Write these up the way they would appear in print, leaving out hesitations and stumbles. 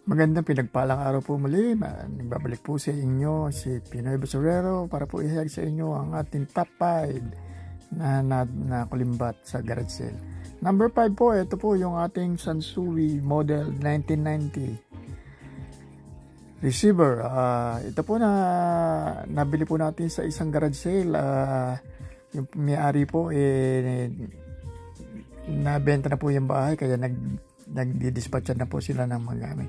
Magandang pinagpalang araw po muli. Nagbabalik po sa inyo si Pinoy Basurero para po ihayag sa inyo ang ating top 5 na kulimbat sa garage sale. Number 5 po, ito po yung ating Sansui model 1990 receiver. Ito po na nabili po natin sa isang garage sale. Yung may-ari po nabenta na po yung bahay kaya nagdi-dispatch na po sila ng mga gamit.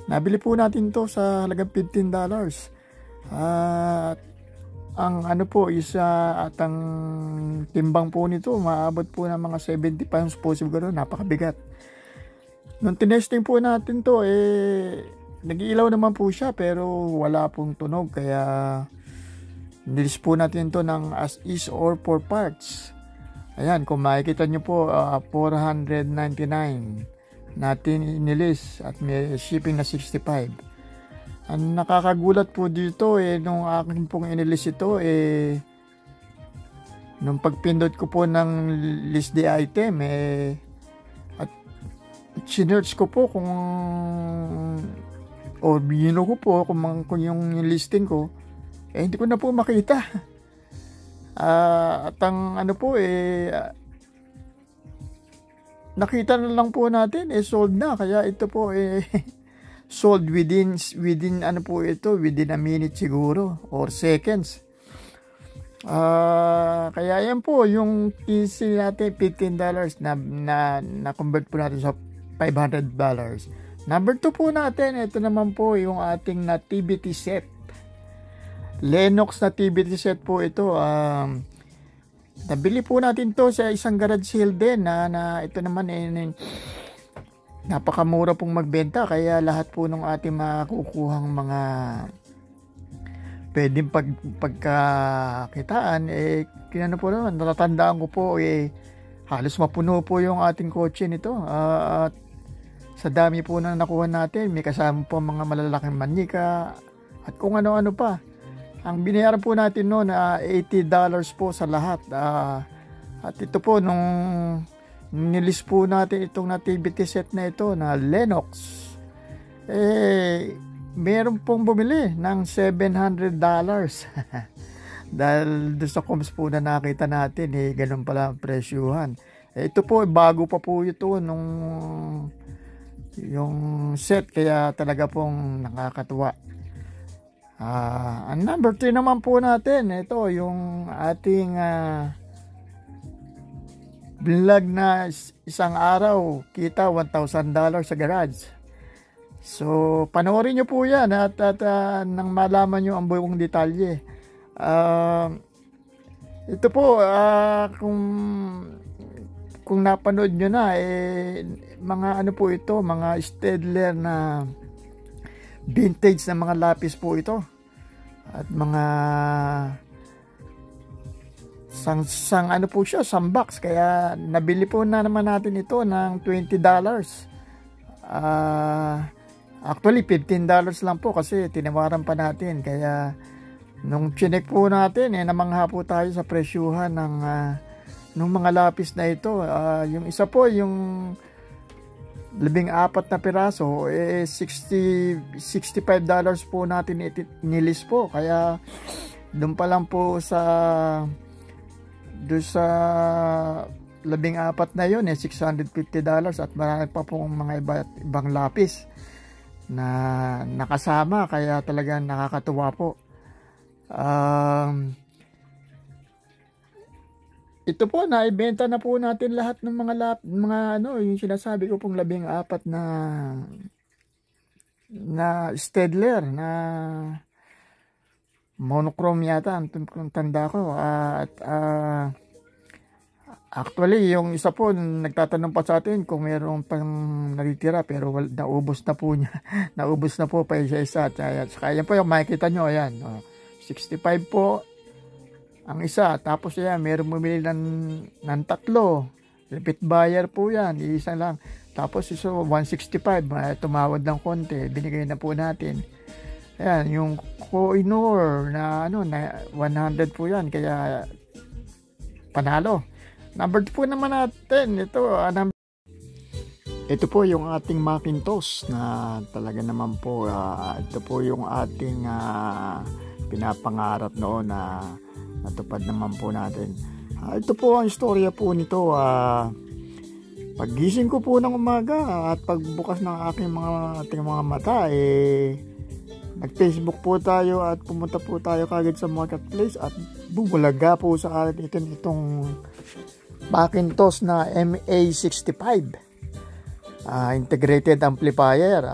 Nabili po natin to sa halagang $15. Ang ano po at ang timbang po nito maabot po ng mga 70 pounds po siguro, napakabigat. Nung tinesting po natin to nag-iilaw naman po siya pero wala pong tunog, kaya nilis po natin to ng as is or for parts. Ayan, kung makikita nyo po, $499 natin inilis at may shipping na $65. Ang nakakagulat po dito nung akin pong inilis ito nung pagpindot ko po ng list the item at sinearch ko po kung bino ko po kung yung listing ko hindi ko na po makita. At ang ano po nakita na lang po natin sold na, kaya ito po sold within ano po ito, within a minute siguro or seconds. Kaya yan po yung PC natin, $15 na convert po natin sa $500. Number 2 po natin, ito naman po yung ating nativity set. Lennox nativity set po ito. Nabili po natin to sa isang garage sale din na ito naman napakamura pong magbenta, kaya lahat po ng ating makukuhang mga pwedeng pagkakitaan kinano po naman, natatandaan ko po halos mapuno po yung ating kotse nito, at sa dami po na nakuha natin may kasama po mga malalaking manika at kung ano-ano pa. Ang binayaran po natin noon $80 po sa lahat. At ito po nung nilis po natin itong nativity set na ito na Lennox, meron pong bumili ng $700. Dahil doon sa comms po na nakita natin ganun pala ang presyuhan. Ito po bago pa po ito nung yung set, kaya talaga pong nakakatuwa. Ang number 3 naman po natin, ito yung ating vlog na isang araw kita $1,000 sa garage. So panoorin nyo po yan at nang malaman nyo ang buong detalye. Ito po kung napanood nyo na mga ano po ito, mga Staedtler na vintage na mga lapis po ito at mga sang ano po siya, box, kaya nabili po na naman natin ito ng $20. Actually $15 lang po kasi tinawaran pa natin, kaya nung chinek po natin namangha po tayo sa presyuhan ng mga lapis na ito. Yung isa po, yung 14 na piraso $65 po natin nilis po, kaya doon pa lang po sa 14 na yun $650 at marami pa pong mga ibang lapis na nakasama, kaya talagang nakakatuwa po. Ito po, naibenta na po natin lahat ng mga yung sinasabi ko pong 14 na Staedtler na monochrome yata ang tanda ko. Actually yung isa po nagtatanong pa sa atin kung mayroon pang natitira, pero naubos na po niya. Naubos na po pa isa. Kaya po yung makikita nyo, ayan, 65 po ang isa, tapos meron bumili ng 3, repeat buyer po yan, isa lang, tapos isa $165, tumawad ng konti, binigay na po natin. Ayan, yung Koh-i-Noor na na 100 po yan, kaya panalo. Number 2 po naman natin, Ito po yung ating Macintosh na talaga naman po, ito po yung ating pinapangarap noon na natupad naman po natin. Ito po ang istorya po nito. Paggising ko po ng umaga at pagbukas ng ating mga mata, nag-Facebook po tayo at pumunta po tayo kagad sa marketplace at bumulaga po sa atin itong Macintosh na MA65 integrated amplifier.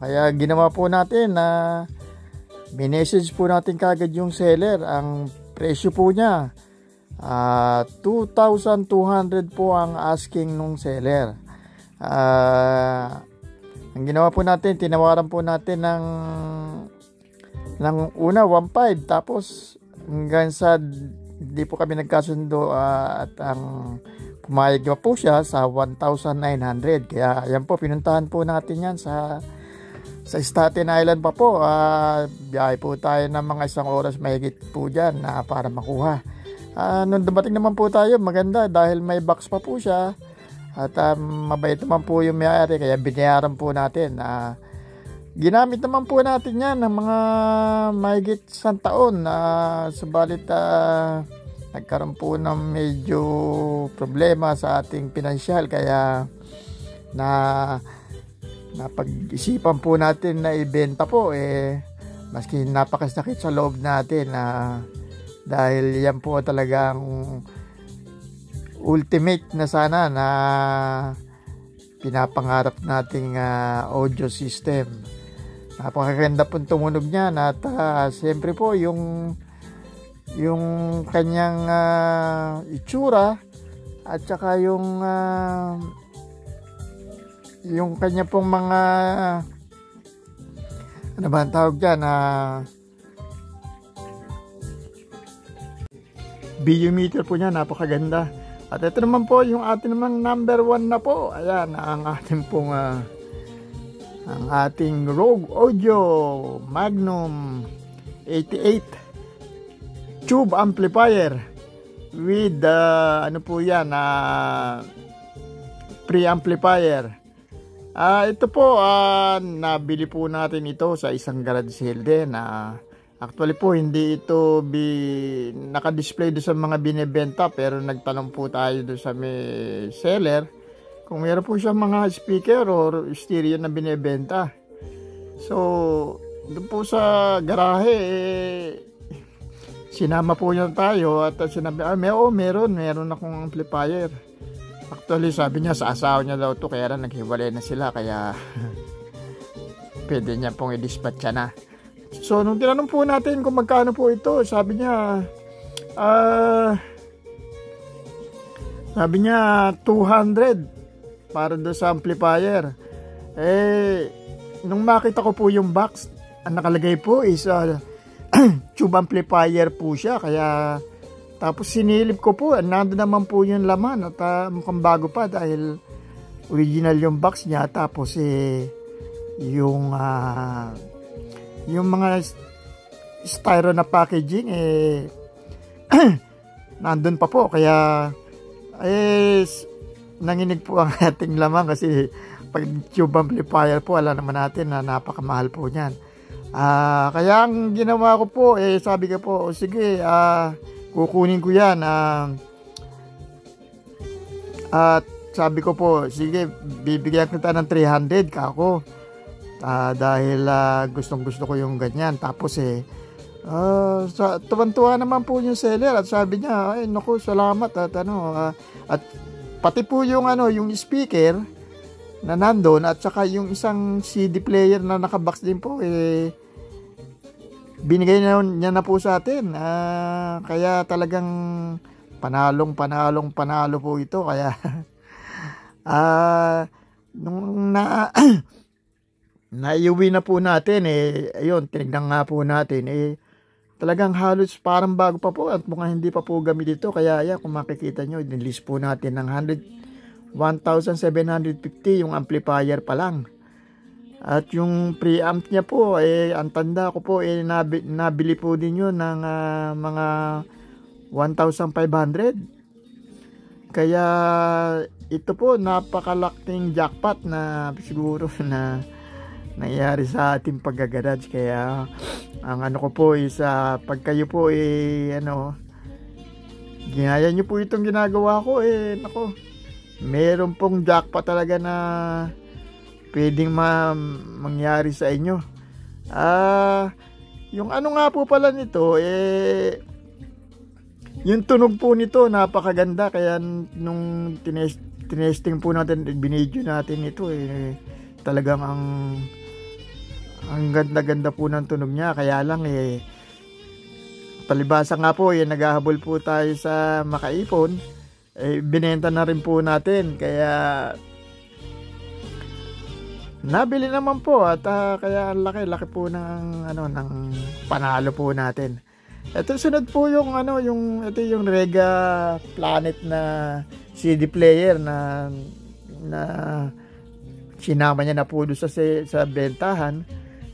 Kaya ginawa po natin na minessage po natin kagad yung seller. Ang presyo po niya 2,200 po ang asking nung seller. Ang ginawa po natin, tinawaran po natin ng una 1,500, tapos hanggang sa hindi po kami nagkasundo at ang pumayag po siya sa 1,900. Kaya yan po, pinuntahan po natin yan sa Staten Island pa po. Biyahe po tayo ng mga 1 oras mahigit po dyan para makuha. Nung dumating naman po tayo, maganda dahil may box pa po siya at mabait naman po yung may-ari, kaya binayaran po natin. Ginamit naman po natin yan ng mga mahigit 1 taon. Subalit nagkaroon po ng medyo problema sa ating pinansyal, kaya napag-isipan po natin na ibenta po, maski napakasakit sa loob natin, dahil yan po talagang ultimate na sana na pinapangarap nating audio system. Napakaganda po tumunog niyan at siyempre po yung kanyang itsura at saka yung kanya pong mga ano ba ang tawag dyan, BU meter po niya, napakaganda. At ito naman po yung ating namang number 1 na po. Ayan ang ating pong ang ating Rogue Audio Magnum 88 tube amplifier with ano po yan, pre-amplifier. Ito po, nabili po natin ito sa isang garage sale din. Actually po, hindi ito naka-display doon sa mga binibenta, pero nagtanong po tayo doon sa may seller kung meron po siya mga speaker or stereo na binibenta. So, doon po sa garahe, sinama po niya tayo at sinabi, meron akong amplifier. Actually, sabi niya sa asawa niya daw to, kaya naghiwalay na sila, kaya pwede niya pong i-dispatch na. So, nung tinanong po natin kung magkano po ito, sabi niya 200 para doon sa amplifier. Nung makita ko po yung box, ang nakalagay po is tube amplifier po siya, kaya tapos sinilip ko po, nandun naman po yung laman at mukhang bago pa dahil original yung box niya. Tapos yung mga styro na packaging nandun pa po, kaya nanginig po ang ating laman, kasi pag tube amplifier po, alam naman natin na napakamahal po niyan. Kaya ang ginawa ko po, sabi ko po, sige, kukunin ko yan. At sabi ko po, sige, bibigyan kita ng 300 kako. Dahil gustong gusto ko yung ganyan. Tapos tuwan-tuwa naman po yung seller at sabi niya, naku, salamat at pati po yung yung speaker na nandun at saka yung isang CD player na nakabox din po, binigay niya na po sa atin. Kaya talagang panalo po ito. Kaya nung naiuwi na po natin, ayun, tinignan nga po natin, talagang halos parang bago pa po at mukhang hindi pa po gamit ito. Kaya kung makikita nyo, nilist po natin ng 1,750 yung amplifier pa lang. At yung preamp niya po, ang tanda ko po, nabili po din yun ng mga 1,500. Kaya ito po napakalaking jackpot na siguro na nangyari sa ating paggagarage. Kaya ang ano ko po is pag kayo po ginaya nyo po itong ginagawa ko, nako, meron pong jackpot talaga na pwedeng mangyari sa inyo. Yung ano nga po pala nito, yung tunog po nito napakaganda. Kaya nung tinesting po natin, binidyo natin ito, talagang ang ganda-ganda po ng tunog niya. Kaya lang palibasa nga po, naghahabol po tayo sa makaipon, binenta na rin po natin. Kaya nabili naman po at kaya ang laki po ng ng panalo po natin. Ito sunod po yung ito yung Rega Planet na CD player na sinama niya na po doon sa bentahan.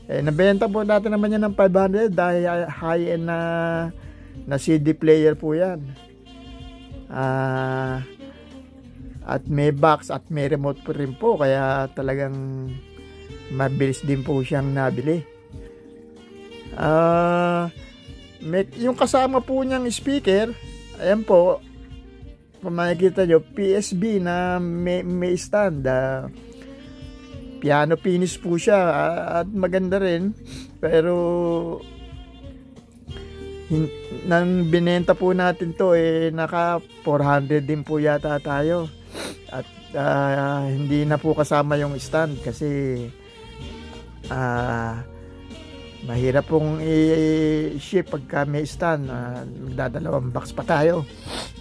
Nabenta po natin naman yan ng 500 dahil high-end na CD player po yan. At may box at may remote po rin po, kaya talagang mabilis din po siyang nabili. Yung kasama po niyang speaker, ayan po, kung makikita nyo, PSB na may stand. Piano finish po siya at maganda rin. Pero nang binenta po natin to, naka 400 din po yata tayo. At hindi na po kasama yung stand kasi mahirap pong i-ship pagka may stand. Magdadalawang box pa tayo.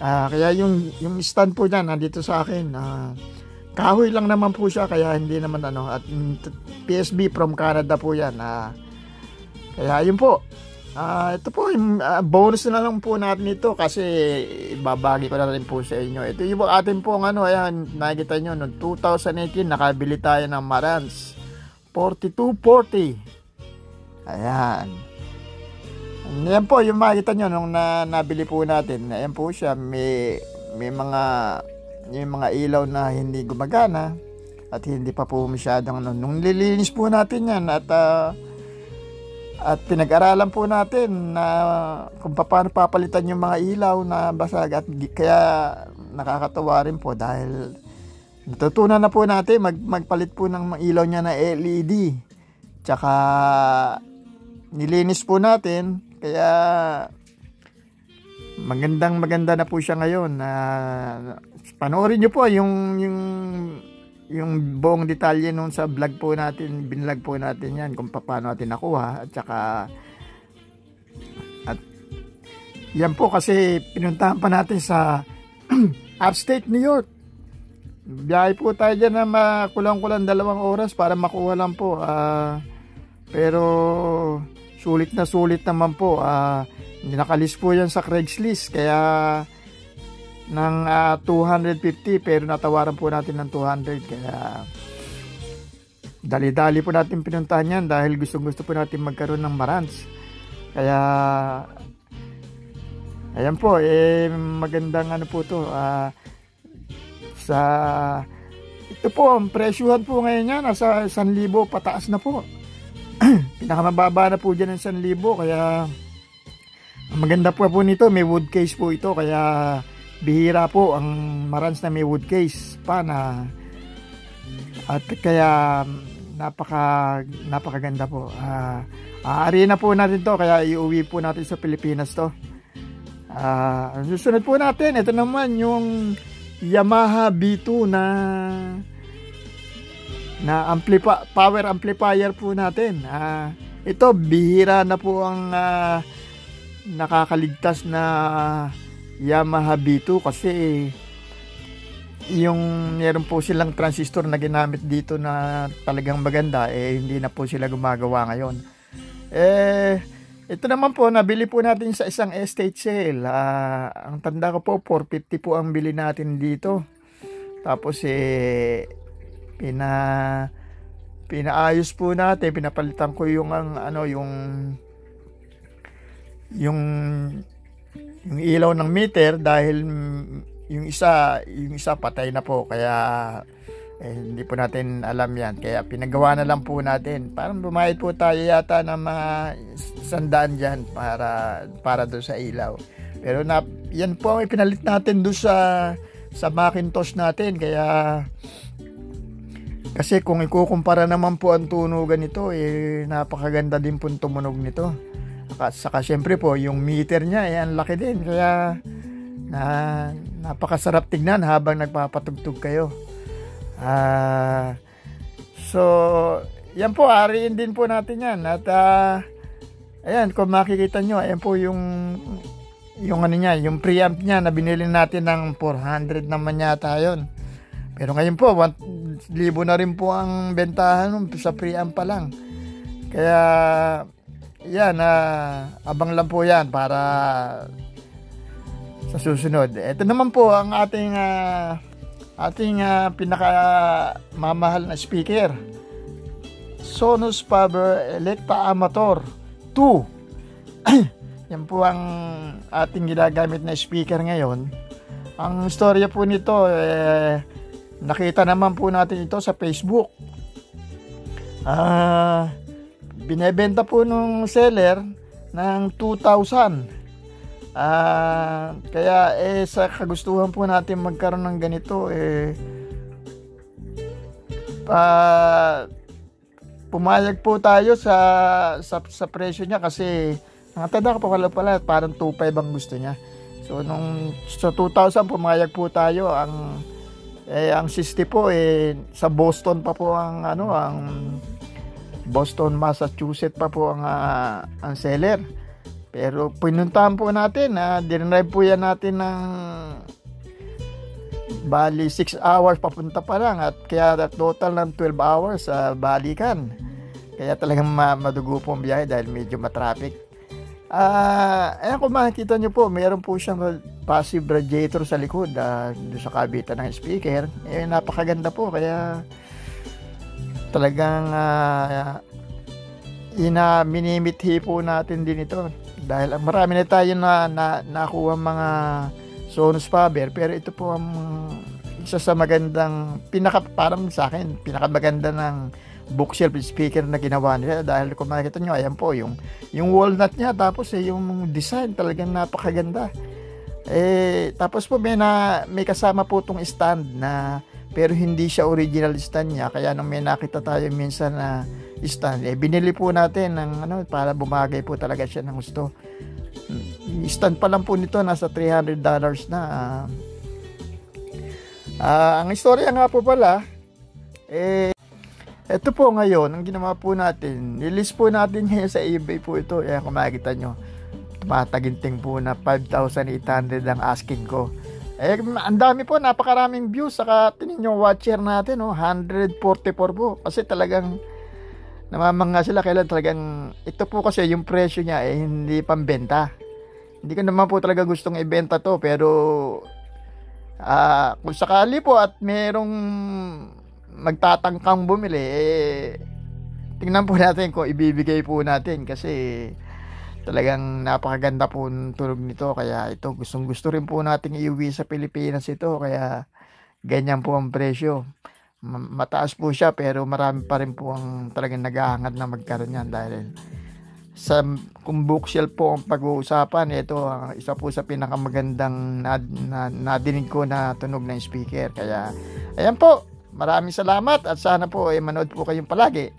Kaya yung stand po niya nandito sa akin. Kahoy lang naman po siya, kaya hindi naman at PSB from Canada po yan. Kaya yun po. Ito po bonus na lang po natin ito kasi ibabagi ko na rin po sa inyo. Ito yung atin pong ayan, nakikita nyo noong 2018 nakabili tayo ng Marantz 4240. Ayan po yung makikita nyo nung nabili po natin. Ayan po siya, may mga ilaw na hindi gumagana at hindi pa po masyadong nung lilinis po natin yan at pinag-aralan po natin na kung paano papalitan yung mga ilaw na basag, at kaya nakakatawa rin po dahil natutunan na po natin magpalit po ng mga ilaw niya na LED, tsaka nilinis po natin, kaya maganda na po siya ngayon. Panoorin nyo po yung buong detalye nung sa vlog po natin, binlog po natin yan kung paano natin nakuha. At yan po kasi pinuntahan pa natin sa upstate New York. Biyahe po tayo dyan na kulang-kulang 2 oras para makuha lang po. Pero sulit naman po. Nakalis po yan sa Craigslist, kaya ng 250, pero natawaran po natin ng 200. Kaya dali-dali po natin pinuntahan yan dahil gusto po natin magkaroon ng Marantz. Kaya ayan po, magandang po to. Ito po, ang presyuhan po ngayon yan nasa 1,000 pataas na po. Pinakamababa na po dyan ng 1,000. Kaya ang maganda po nito, may wood case po ito, kaya bihira po ang Marantz na may wood case pa at kaya napakaganda po. Aari na po natin to, kaya iuwi po natin sa Pilipinas to. Susunod po natin, ito naman yung Yamaha B2 na power amplifier po natin. Ito bihira na po ang nakakaligtas na Yamaha B2 kasi yung meron po silang transistor na ginamit dito na talagang maganda, hindi na po sila gumagawa ngayon. Ito naman po, nabili po natin sa isang estate sale. Ang tanda ko po, 450 po ang bili natin dito. Tapos pinaayos po natin, pinapalitan ko yung ilaw ng meter dahil yung isa patay na po, kaya hindi po natin alam yan, kaya pinagawa na lang po natin. Parang bumayad po tayo yata ng mga 100 dyan para doon sa ilaw, pero yan po ang ipinalit natin doon sa Macintosh natin. Kaya kasi kung ikukumpara naman po ang tunugan nito, napakaganda din po tumunog nito. Saka syempre po yung meter niya ang laki din, kaya napakasarap tignan habang nagpapatugtog kayo. So yan po, ariin din po natin yan. At ayan, kung makikita nyo, ayan po yung ano niya, yung preamp niya na binili natin ng 400 naman yata yun. Pero ngayon po 1,000 na rin po ang bentahan sa preamp pa lang. Kaya yan, abang lang po yan para sa susunod. Ito naman po ang ating pinaka mamahal na speaker, Sonus Power Electa Amateur 2. Yan po ang ating ginagamit na speaker ngayon. Ang storya po nito, nakita naman po natin ito sa Facebook. Binebenta po nung seller ng 2,000. Kaya sa kagustuhan po natin magkaroon ng ganito, pumayag po tayo sa presyo niya, kasi nakatanda ko pala parang 2,500 ang gusto niya. So nung sa 2,000 pumayag po tayo. Ang 60 po sa Boston pa po ang Boston, Massachusetts pa po ang seller. Pero pinuntahan po natin, dinrive po yan natin ng bali 6 hours papunta pa lang, at kaya total ng 12 hours sa balikan. Kaya talagang madugo po ang biyahe dahil medyo matraffic. Ayan, kung makikita nyo po, meron po siyang passive radiator sa likod, doon sa kabitan ng speaker. Napakaganda po, kaya talagang minimithi po natin din ito, dahil marami na tayo nakuha mga Sonus Power, pero ito po ang isa sa magandang, parang sa akin pinakamaganda ng bookshelf speaker na ginawa nila. Dahil kung makikita nyo, ayan po yung walnut niya, tapos yung design talagang napakaganda. Tapos po may kasama po itong stand pero hindi siya original stand niya, kaya nung may nakita tayo minsan na stand, binili po natin ng para bumagay po talaga siya ng gusto. Stand pa lang po nito nasa $300 na. Ang istorya nga po pala, ito po ngayon, ang ginawa po natin, nilist po natin ngayon sa eBay po ito. Ayan, kung makikita nyo, tumataginting po na 5,800 ang asking ko. Ang dami po, napakaraming views. Saka tingin nyo, watcher natin, 144 po. Kasi talagang namamangha sila, kailan talagang, ito po kasi yung presyo niya hindi pambenta. Hindi ko naman po talaga gustong ibenta to, pero kung sakali po at merong magtatangkang bumili, tingnan po natin kung ibibigay po natin, kasi talagang napakaganda po ng tunog nito. Kaya ito, gustong gusto rin po nating iuwi sa Pilipinas ito, kaya ganyan po ang presyo. Mataas po siya, pero marami pa rin po ang talagang naghahangad na magkaroon yan. Dahil kung bookshelf po ang pag-uusapan, ito ang isa po sa pinakamagandang nadinig ko na tunog ng speaker. Kaya ayan po, maraming salamat, at sana po manood po kayong palagi.